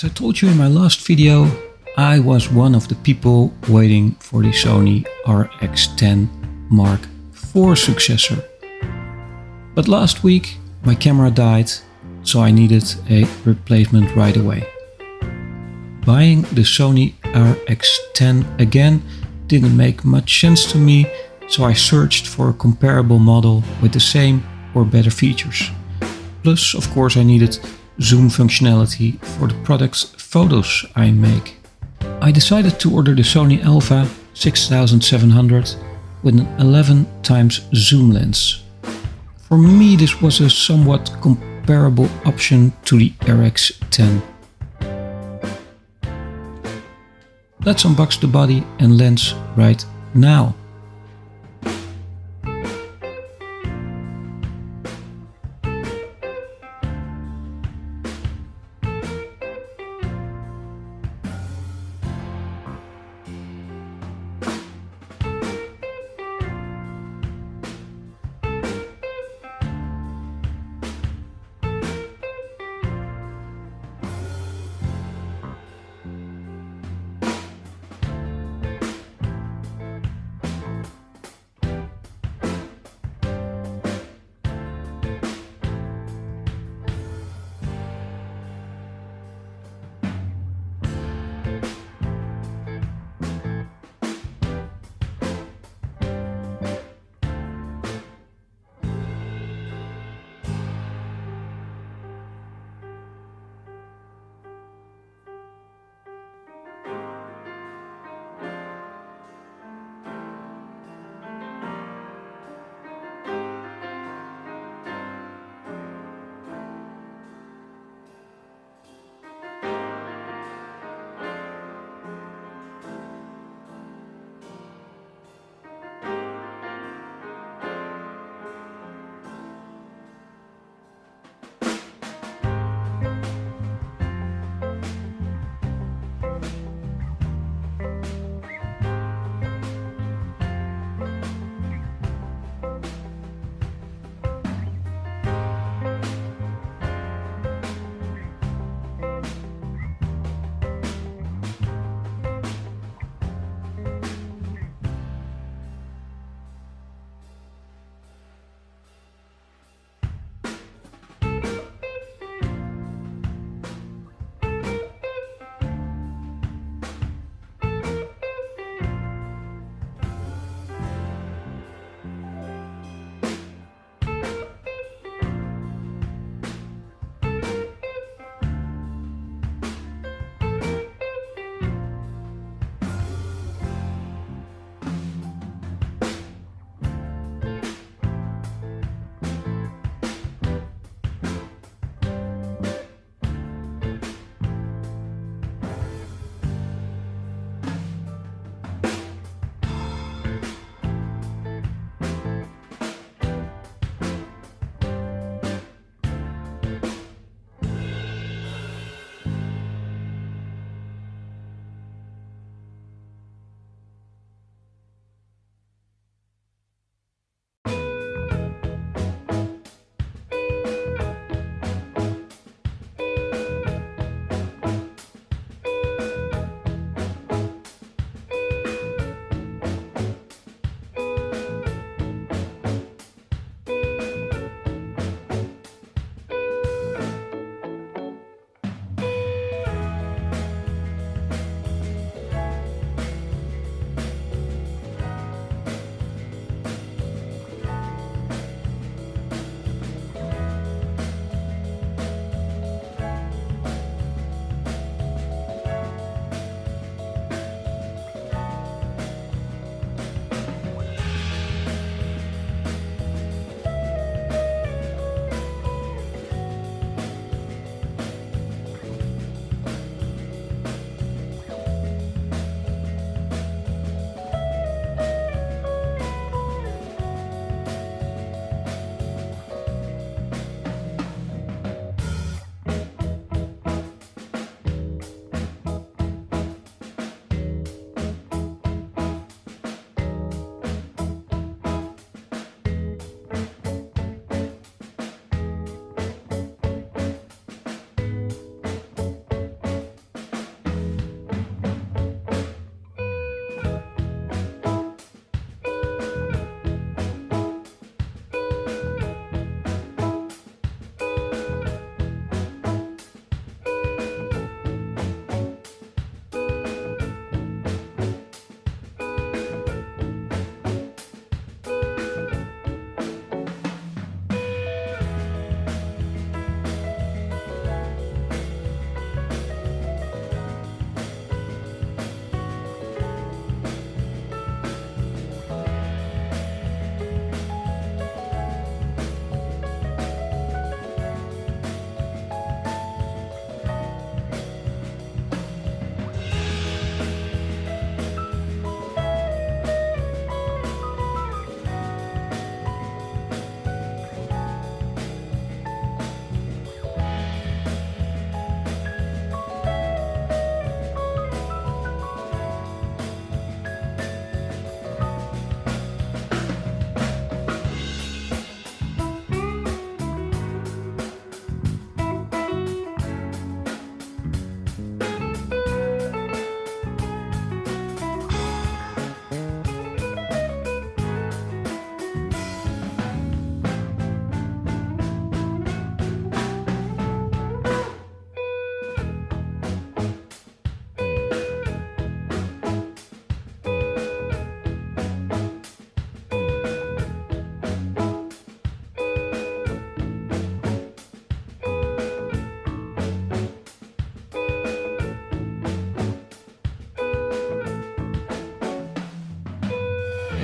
As I told you in my last video, I was one of the people waiting for the Sony RX10 Mark IV successor. But last week my camera died, so I needed a replacement right away. Buying the Sony RX10 again didn't make much sense to me, so I searched for a comparable model with the same or better features. Plus, of course, I needed zoom functionality for the product's photos I make. I decided to order the Sony Alpha 6700 with an 11x zoom lens. For me, this was a somewhat comparable option to the RX10. Let's unbox the body and lens right now.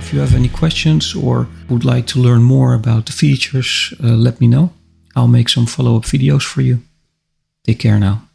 If you have any questions or would like to learn more about the features, let me know. I'll make some follow-up videos for you. Take care now.